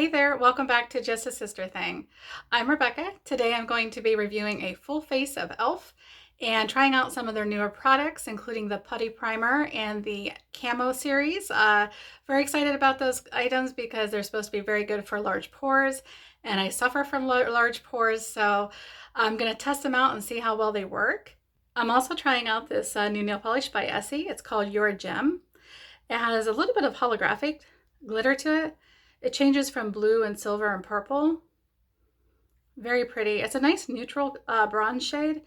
Hey there, welcome back to Just a Sister Thing. I'm Rebecca. Today I'm going to be reviewing a full face of e.l.f. and trying out some of their newer products, including the Putty Primer and the Camo series. Very excited about those items because they're supposed to be very good for large pores, and I suffer from large pores, so I'm going to test them out and see how well they work. I'm also trying out this new nail polish by Essie. It's called Your Gem. It has a little bit of holographic glitter to it. It changes from blue and silver and purple. Very pretty. It's a nice neutral bronze shade,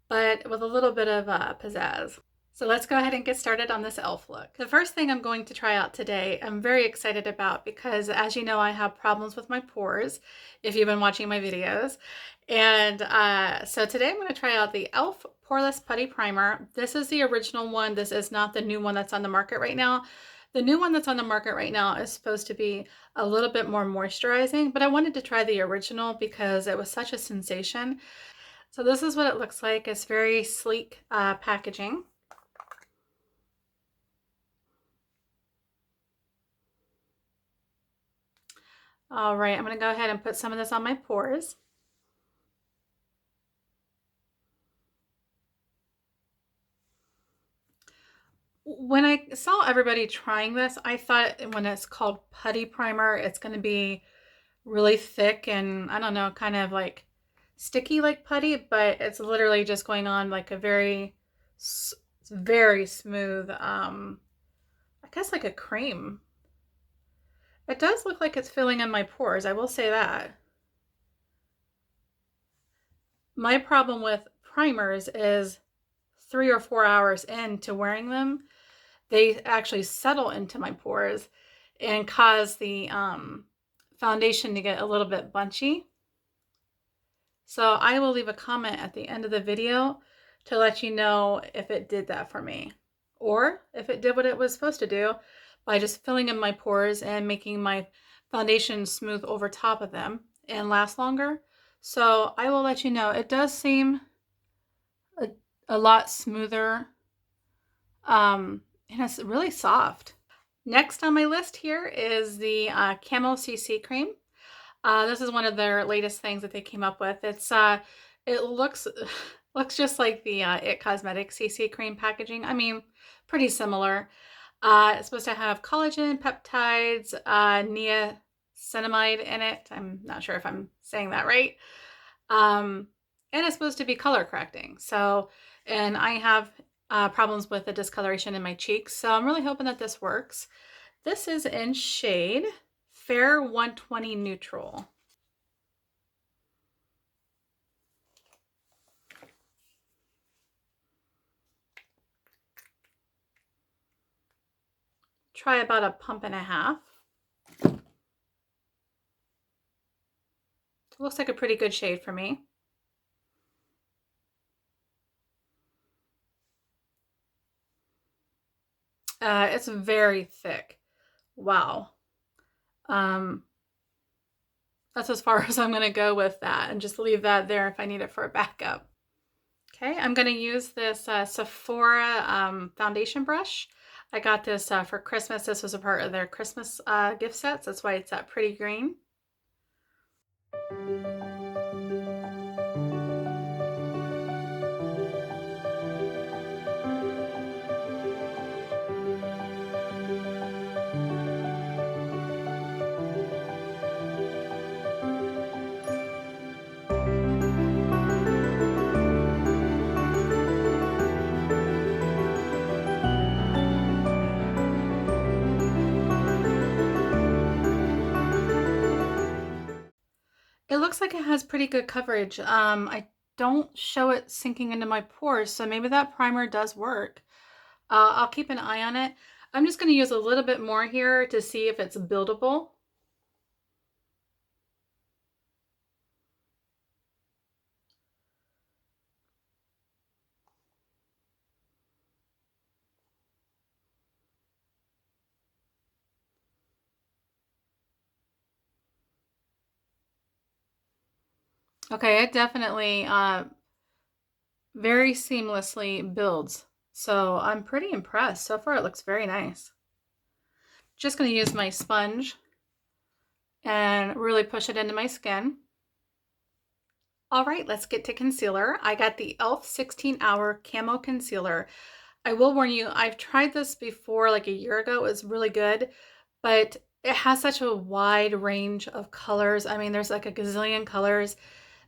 but with a little bit of pizzazz. So let's go ahead and get started on this e.l.f. look. The first thing I'm going to try out today, I'm very excited about because, as you know, I have problems with my pores, if you've been watching my videos. And so today I'm going to try out the e.l.f. Poreless Putty Primer. This is the original one. This is not the new one that's on the market right now. The new one that's on the market right now is supposed to be a little bit more moisturizing, but I wanted to try the original because it was such a sensation. So this is what it looks like. It's very sleek packaging. All right, I'm going to go ahead and put some of this on my pores. When I saw everybody trying this, I thought when it's called Putty Primer, it's going to be really thick and, I don't know, kind of like sticky like putty, but it's literally just going on like a very smooth, I guess like a cream. It does look like it's filling in my pores, I will say that. My problem with primers is 3 or 4 hours into wearing them, they actually settle into my pores and cause the foundation to get a little bit bunchy. So I will leave a comment at the end of the video to let you know if it did that for me, or if it did what it was supposed to do by just filling in my pores and making my foundation smooth over top of them and last longer. So I will let you know. It does seem a lot smoother, and it's really soft. Next on my list here is the Camo CC Cream. This is one of their latest things that they came up with. It looks just like the It Cosmetics CC Cream packaging. I mean, pretty similar. It's supposed to have collagen, peptides, niacinamide in it. I'm not sure if I'm saying that right. And it's supposed to be color correcting. So, and I have problems with the discoloration in my cheeks, so I'm really hoping that this works. This is in shade Fair 120 Neutral. Try about a pump and a half. It looks like a pretty good shade for me. It's very thick. Wow. That's as far as I'm going to go with that, and just leave that there if I need it for a backup. Okay, I'm going to use this Sephora foundation brush. I got this for Christmas. This was a part of their Christmas gift sets. That's why it's that pretty green. It looks like it has pretty good coverage. I don't show it sinking into my pores, so maybe that primer does work. I'll keep an eye on it. I'm just going to use a little bit more here to see if it's buildable. Okay, it definitely very seamlessly builds. So I'm pretty impressed. So far it looks very nice. Just going to use my sponge and really push it into my skin. All right, let's get to concealer. I got the e.l.f. 16-hour Camo Concealer. I will warn you, I've tried this before like a year ago. It was really good, but it has such a wide range of colors. I mean, there's like a gazillion colors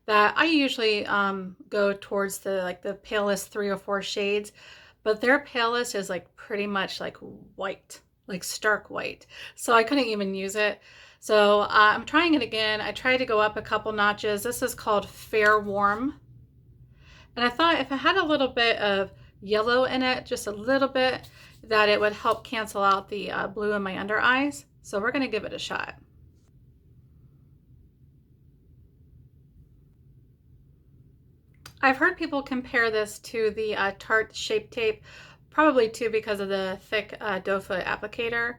that I usually go towards the palest 3 or 4 shades, but their palest is like pretty much like white, like stark white. So I couldn't even use it. So I'm trying it again. I tried to go up a couple notches. This is called Fair Warm. And I thought if I had a little bit of yellow in it, just a little bit, that it would help cancel out the blue in my under eyes. So we're gonna give it a shot. I've heard people compare this to the Tarte Shape Tape, probably too because of the thick doe foot applicator.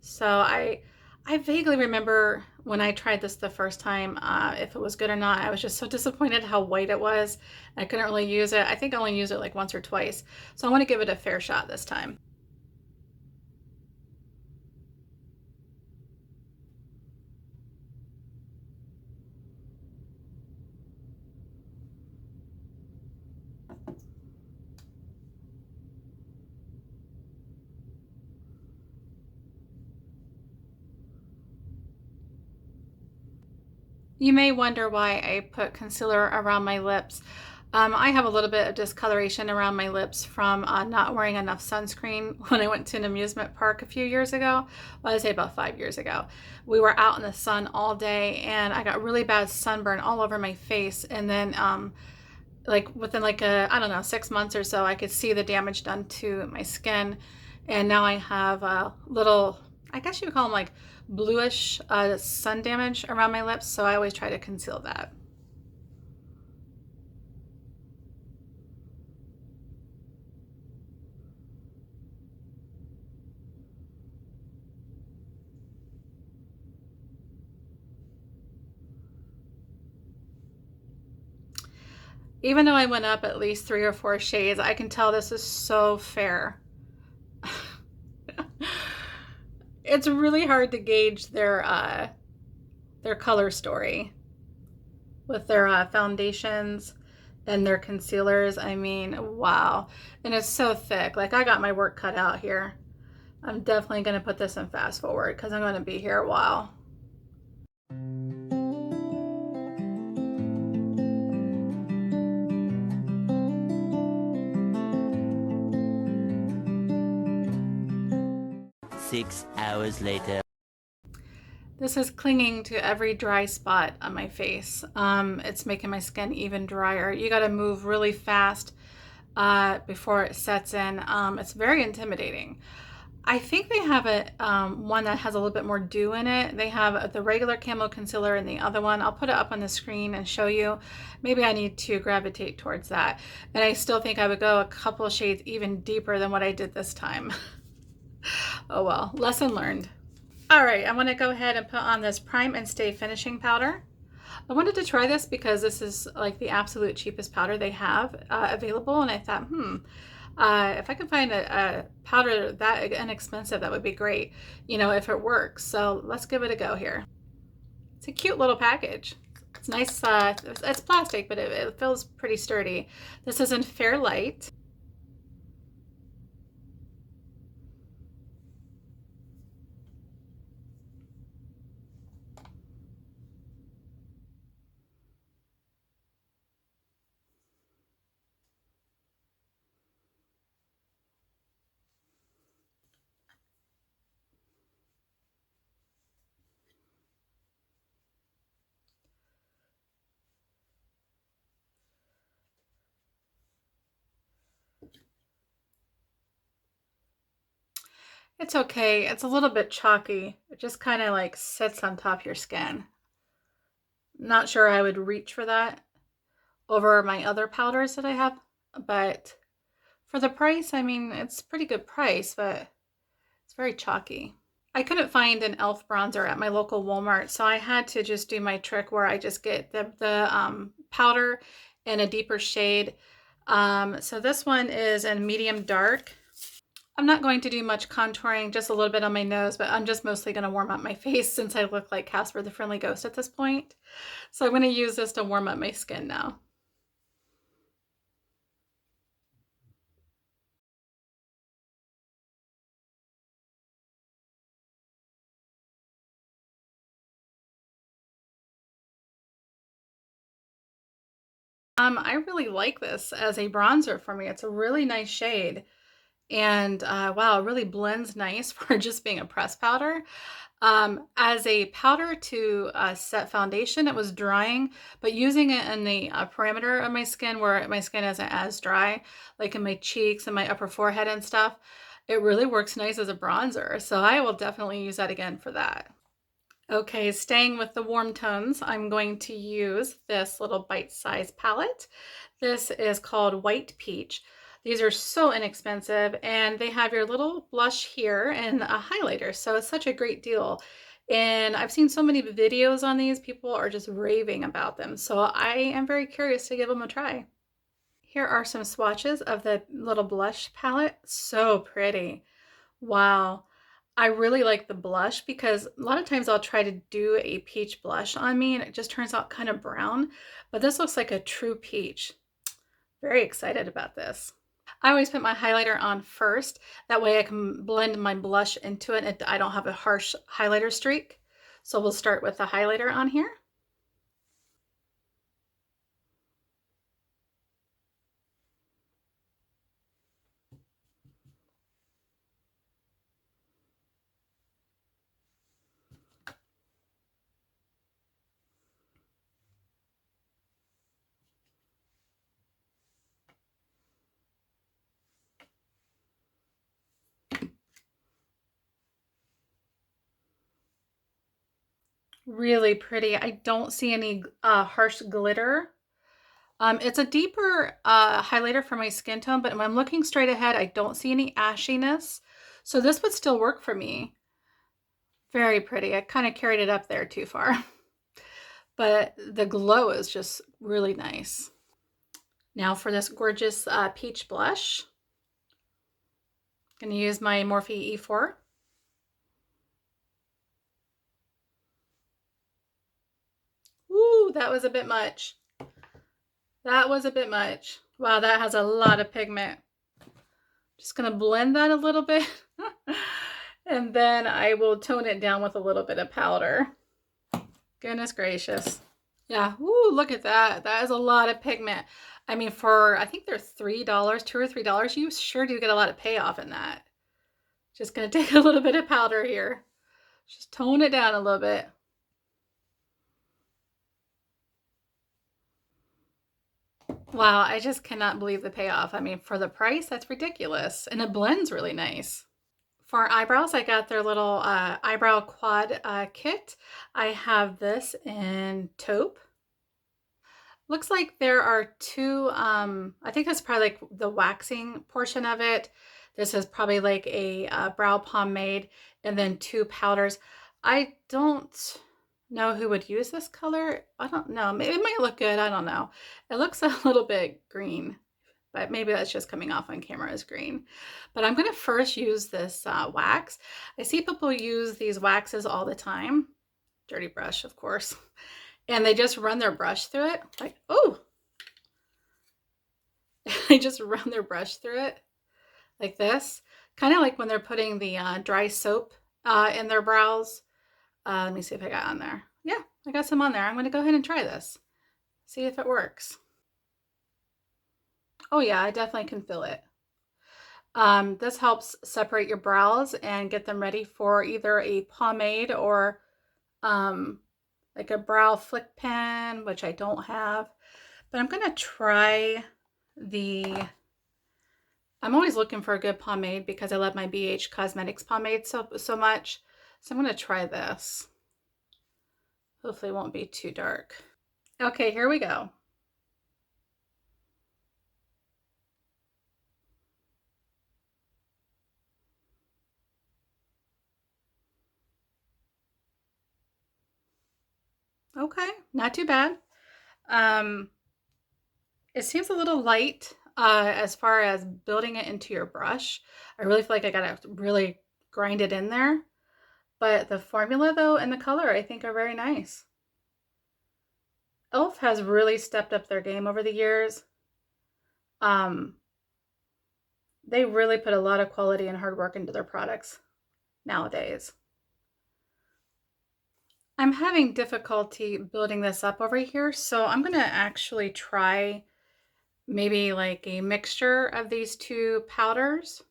So I vaguely remember when I tried this the first time, if it was good or not. I was just so disappointed how white it was. I couldn't really use it. I think I only used it like once or twice. So I want to give it a fair shot this time. You may wonder why I put concealer around my lips. I have a little bit of discoloration around my lips from not wearing enough sunscreen when I went to an amusement park a few years ago. Well, I'd say about 5 years ago. We were out in the sun all day and I got really bad sunburn all over my face. And then like within like I don't know, 6 months or so, I could see the damage done to my skin. And now I have a little, I guess you would call them like bluish sun damage around my lips. So I always try to conceal that. Even though I went up at least 3 or 4 shades, I can tell this is so fair. It's really hard to gauge their color story with their foundations and their concealers. I mean, wow. And it's so thick. Like I got my work cut out here. I'm definitely going to put this in fast forward because I'm going to be here a while. 6 hours later. This is clinging to every dry spot on my face. It's making my skin even drier. You got to move really fast before it sets in. It's very intimidating. I think they have a one that has a little bit more dew in it. They have the regular Camo Concealer and the other one. I'll put it up on the screen and show you. Maybe I need to gravitate towards that. And I still think I would go a couple of shades even deeper than what I did this time. Oh well, lesson learned. All right, I want to go ahead and put on this Prime and Stay Finishing Powder. I wanted to try this because this is like the absolute cheapest powder they have available. And I thought, if I could find a powder that inexpensive, that would be great, you know, if it works. So let's give it a go here. It's a cute little package. It's nice. It's plastic, but it feels pretty sturdy. This is in Fair Light. It's okay. It's a little bit chalky. It just kind of like sits on top of your skin. Not sure I would reach for that over my other powders that I have, but for the price, I mean, it's pretty good price, but it's very chalky. I couldn't find an e.l.f. bronzer at my local Walmart, so I had to just do my trick where I just get the powder in a deeper shade. So this one is in medium dark. I'm not going to do much contouring, just a little bit on my nose, but I'm just mostly going to warm up my face since I look like Casper the Friendly Ghost at this point. So I'm going to use this to warm up my skin now. I really like this as a bronzer for me. It's a really nice shade. And wow, it really blends nice for just being a pressed powder. As a powder to set foundation, it was drying, but using it in the perimeter of my skin where my skin isn't as dry, like in my cheeks and my upper forehead and stuff, it really works nice as a bronzer. So I will definitely use that again for that. Okay, staying with the warm tones, I'm going to use this little bite-sized palette. This is called White Peach. These are so inexpensive, and they have your little blush here and a highlighter, so it's such a great deal. And I've seen so many videos on these. People are just raving about them, so I am very curious to give them a try. Here are some swatches of the little blush palette. So pretty. Wow. I really like the blush because a lot of times I'll try to do a peach blush on me and it just turns out kind of brown, but this looks like a true peach. Very excited about this. I always put my highlighter on first. That way I can blend my blush into it and I don't have a harsh highlighter streak. So we'll start with the highlighter on here. Really pretty. I don't see any harsh glitter. It's a deeper highlighter for my skin tone, but when I'm looking straight ahead, I don't see any ashiness. So this would still work for me. Very pretty. I kind of carried it up there too far. But the glow is just really nice. Now for this gorgeous peach blush. I'm going to use my Morphe E4. Ooh, that was a bit much. That was a bit much. Wow, that has a lot of pigment. Just going to blend that a little bit. And then I will tone it down with a little bit of powder. Goodness gracious. Yeah, ooh, look at that. That is a lot of pigment. I mean, I think they're $3, $2 or $3, you sure do get a lot of payoff in that. Just gonna take a little bit of powder here. Just tone it down a little bit. Wow, I just cannot believe the payoff. I mean, for the price, that's ridiculous. And it blends really nice. For eyebrows, I got their little eyebrow quad kit. I have this in taupe. Looks like there are two, I think that's probably like the waxing portion of it. This is probably like a brow pomade and then two powders. I don't know who would use this color. I don't know. Maybe it might look good. I don't know. It looks a little bit green, but maybe that's just coming off on camera as green. But I'm going to first use this wax. I see people use these waxes all the time. Dirty brush, of course. And they just run their brush through it. Like, oh, they just run their brush through it like this. Kind of like when they're putting the dry soap in their brows. Let me see if I got on there. Yeah, I got some on there. I'm going to go ahead and try this. See if it works. Oh yeah, I definitely can feel it. This helps separate your brows and get them ready for either a pomade or like a brow flick pen, which I don't have. But I'm going to try I'm always looking for a good pomade because I love my BH Cosmetics pomade so much. So I'm going to try this. Hopefully it won't be too dark. Okay, here we go. Okay, not too bad. It seems a little light as far as building it into your brush. I really feel like I gotta really grind it in there. But the formula though and the color I think are very nice. e.l.f. has really stepped up their game over the years. Um, they really put a lot of quality and hard work into their products nowadays. I'm having difficulty building this up over here, so I'm gonna actually try maybe like a mixture of these two powders.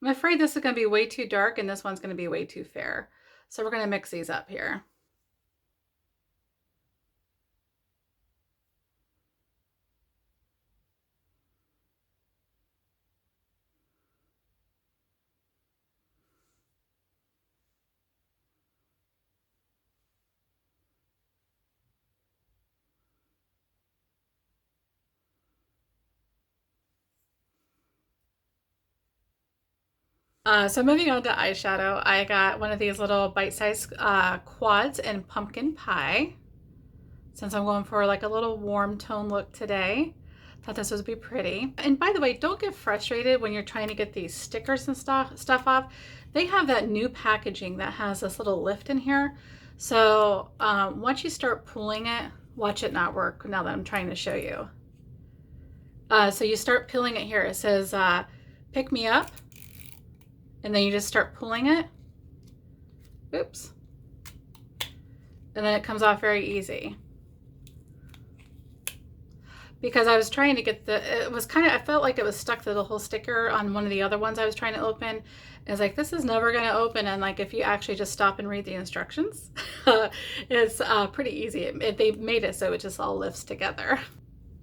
I'm afraid this is gonna be way too dark and this one's gonna be way too fair. So we're gonna mix these up here. So moving on to eyeshadow, I got one of these little bite-sized quads in pumpkin pie. Since I'm going for like a little warm tone look today, thought this would be pretty. And by the way, don't get frustrated when you're trying to get these stickers and stuff off. They have that new packaging that has this little lift in here. So once you start pulling it, watch it not work now that I'm trying to show you. So you start peeling it here. It says pick me up. And then you just start pulling it. Oops. And then it comes off very easy. Because I was trying to get it was kind of, I felt like it was stuck to the whole sticker on one of the other ones I was trying to open. I was like, this is never going to open. And like, if you actually just stop and read the instructions, it's pretty easy. They made it so it just all lifts together.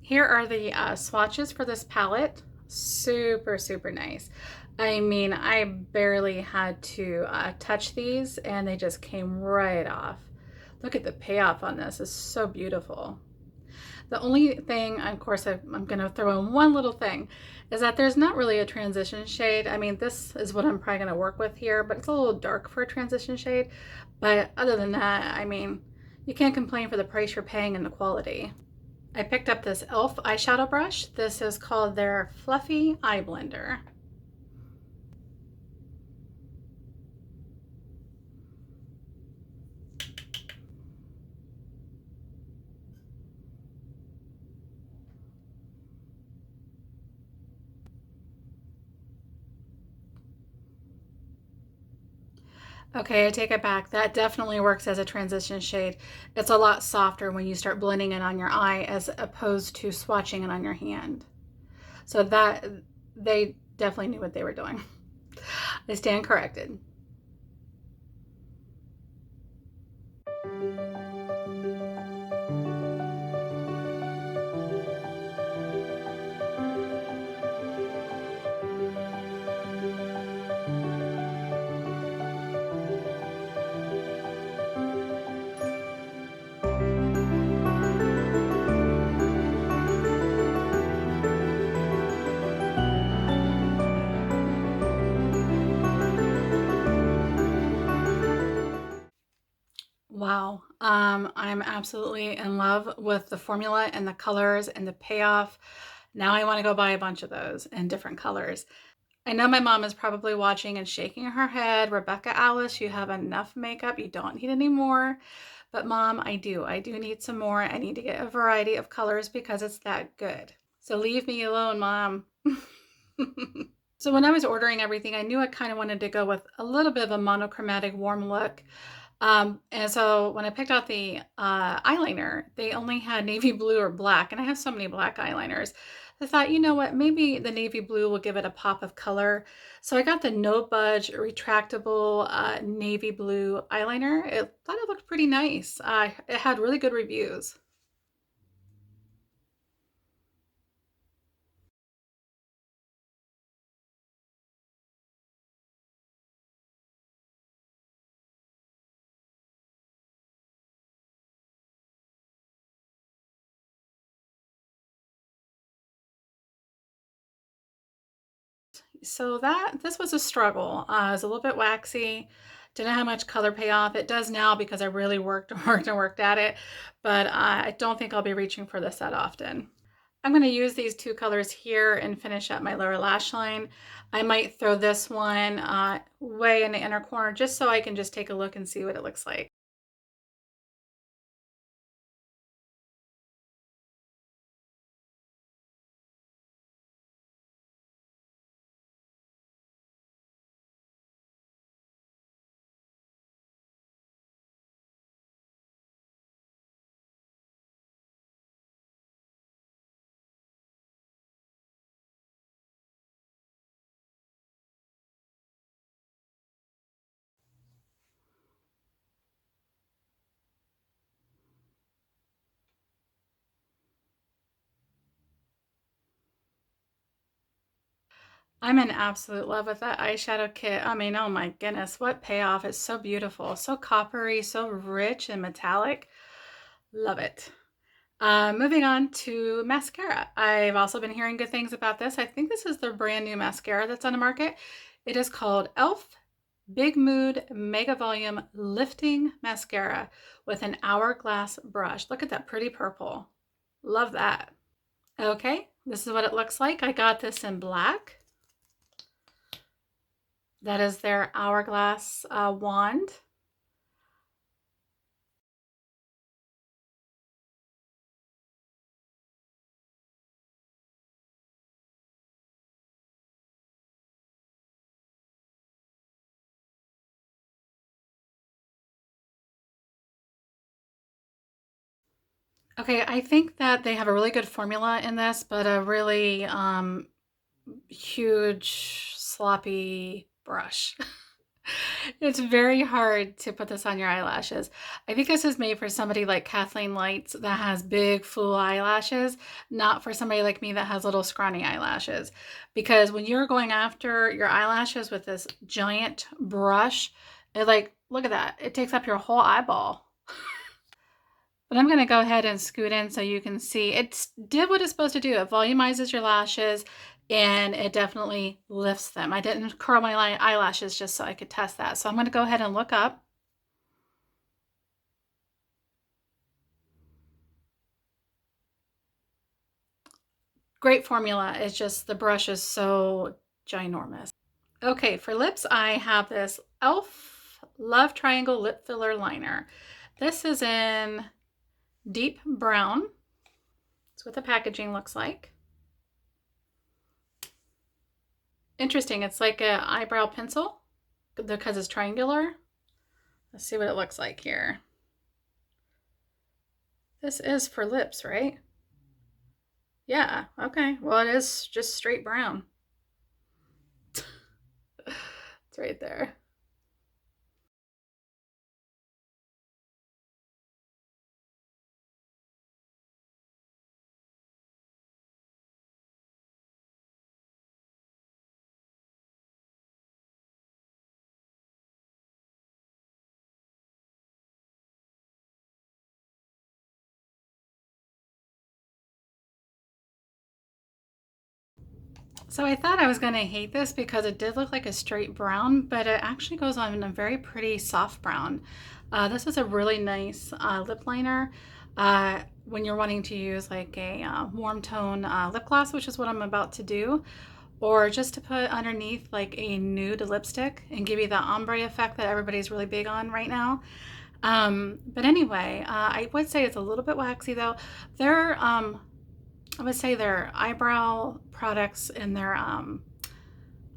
Here are the swatches for this palette. Super, super nice. I mean, I barely had to touch these and they just came right off. Look at the payoff on this. It's so beautiful. The only thing, of course, I'm going to throw in one little thing, is that there's not really a transition shade. I mean, this is what I'm probably going to work with here, but it's a little dark for a transition shade. But other than that, I mean, you can't complain for the price you're paying and the quality. I picked up this e.l.f. eyeshadow brush. This is called their Fluffy Eye Blender. Okay, I take it back. That definitely works as a transition shade. It's a lot softer when you start blending it on your eye as opposed to swatching it on your hand. So that, they definitely knew what they were doing. I stand corrected. Wow. I'm absolutely in love with the formula and the colors and the payoff. Now I want to go buy a bunch of those in different colors. I know my mom is probably watching and shaking her head. Rebecca Alice, you have enough makeup. You don't need any more. But mom, I do. I do need some more. I need to get a variety of colors because it's that good. So leave me alone, mom. So when I was ordering everything, I knew I kind of wanted to go with a little bit of a monochromatic warm look. And so when I picked out the eyeliner, they only had navy blue or black, and I have so many black eyeliners. I thought, you know what, maybe the navy blue will give it a pop of color. So I got the No Budge retractable navy blue eyeliner. I thought it looked pretty nice. It had really good reviews. So this was a struggle. It was a little bit waxy. Didn't have much color payoff. It does now because I really worked and worked and worked at it, but I don't think I'll be reaching for this that often. I'm going to use these two colors here and finish up my lower lash line. I might throw this one way in the inner corner just so I can just take a look and see what it looks like. I'm in absolute love with that eyeshadow kit. I mean, oh my goodness, what payoff. It's so beautiful, so coppery, so rich and metallic. Love it. Moving on to mascara. I've also been hearing good things about this. I think this is the brand new mascara that's on the market. It is called e.l.f. Big Mood Mega Volume Lifting Mascara with an hourglass brush. Look at that pretty purple. Love that. Okay, this is what it looks like. I got this in black. That is their hourglass wand. Okay, I think that they have a really good formula in this, but a really huge sloppy brush. It's very hard to put this on your eyelashes. I think this is made for somebody like Kathleen Lights that has big full eyelashes, not for somebody like me that has little scrawny eyelashes. Because when you're going after your eyelashes with this giant brush, it like, look at that. It takes up your whole eyeball. But I'm going to go ahead and scoot in so you can see. It did what it's supposed to do. It volumizes your lashes and it definitely lifts them. I didn't curl my eyelashes just so I could test that. So I'm going to go ahead and look up. Great formula. It's just the brush is so ginormous. Okay, for lips, I have this e.l.f. Love Triangle Lip Filler Liner. This is in deep brown. That's what the packaging looks like. Interesting. It's like an eyebrow pencil because it's triangular. Let's see what it looks like here. This is for lips, right? Yeah, okay. Well, it is just straight brown. It's right there. So I thought I was going to hate this because it did look like a straight brown, but it actually goes on in a very pretty soft brown. This is a really nice lip liner when you're wanting to use like a warm tone lip gloss, which is what I'm about to do, or just to put underneath like a nude lipstick and give you the ombre effect that everybody's really big on right now. But anyway, I would say it's a little bit waxy though. They're I would say their eyebrow products and their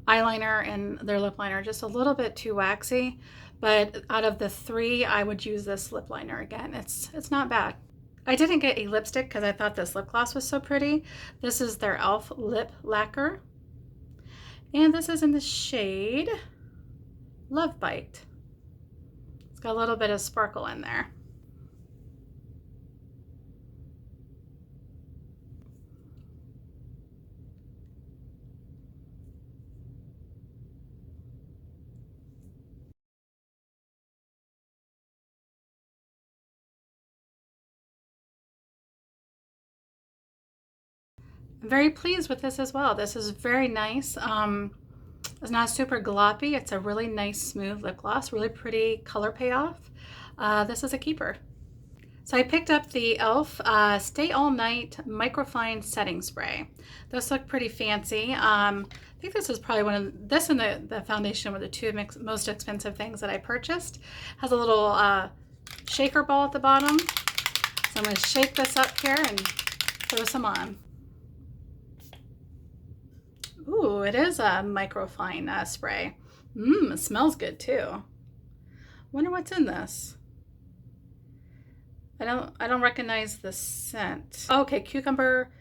eyeliner and their lip liner are just a little bit too waxy. But out of the three, I would use this lip liner again. It's not bad. I didn't get a lipstick because I thought this lip gloss was so pretty. This is their e.l.f. Lip Lacquer. And this is in the shade Love Bite. It's got a little bit of sparkle in there. I'm very pleased with this as well. This is very nice. It's not super gloppy. It's a really nice smooth lip gloss, really pretty color payoff. This is a keeper. So I picked up the e.l.f. Stay All Night Microfine Setting Spray. This looked pretty fancy. I think this is probably this and the foundation were the two most expensive things that I purchased. Has a little shaker ball at the bottom. So I'm going to shake this up here and throw some on. Ooh, it is a microfine spray. It smells good too. Wonder what's in this. I don't recognize the scent. Okay, cucumber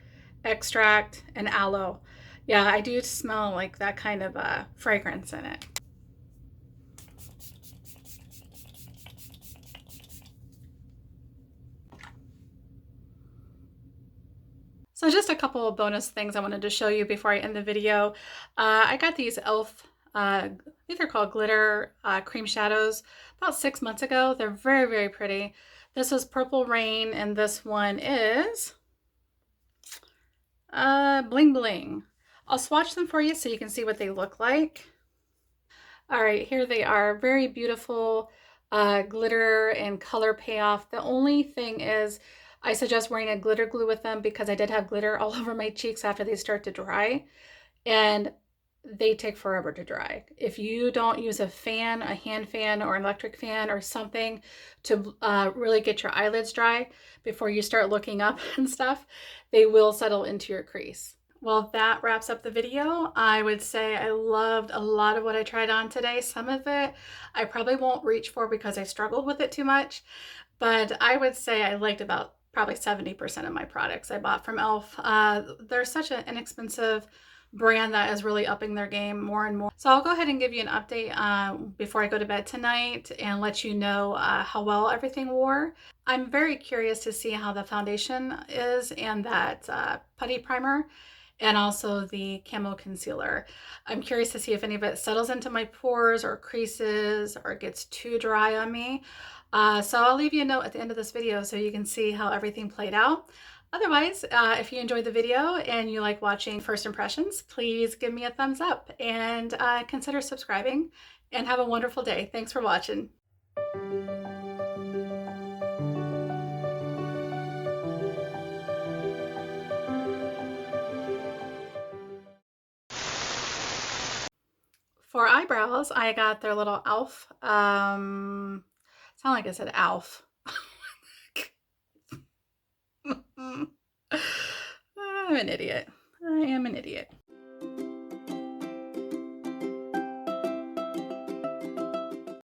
extract and aloe. Yeah, I do smell like that kind of fragrance in it. So just a couple of bonus things I wanted to show you before I end the video. I got these e.l.f. I think they're called glitter cream shadows about 6 months ago. They're very, very pretty. This is Purple Rain, and this one is Bling Bling. I'll swatch them for you so you can see what they look like. All right, here they are. Very beautiful glitter and color payoff. The only thing is I suggest wearing a glitter glue with them because I did have glitter all over my cheeks after they start to dry, and they take forever to dry. If you don't use a fan, a hand fan or an electric fan or something to really get your eyelids dry before you start looking up and stuff, they will settle into your crease. Well, that wraps up the video. I would say I loved a lot of what I tried on today. Some of it I probably won't reach for because I struggled with it too much, but I would say I liked about probably 70% of my products I bought from e.l.f. They're such an inexpensive brand that is really upping their game more and more. So I'll go ahead and give you an update before I go to bed tonight and let you know how well everything wore. I'm very curious to see how the foundation is and that Putty Primer and also the Camo Concealer. I'm curious to see if any of it settles into my pores or creases or gets too dry on me. So I'll leave you a note at the end of this video so you can see how everything played out. Otherwise, if you enjoyed the video and you like watching first impressions, please give me a thumbs up and consider subscribing, and have a wonderful day. Thanks for watching. For eyebrows, I got their little e.l.f. Sound like I said e.l.f. I'm an idiot. I am an idiot.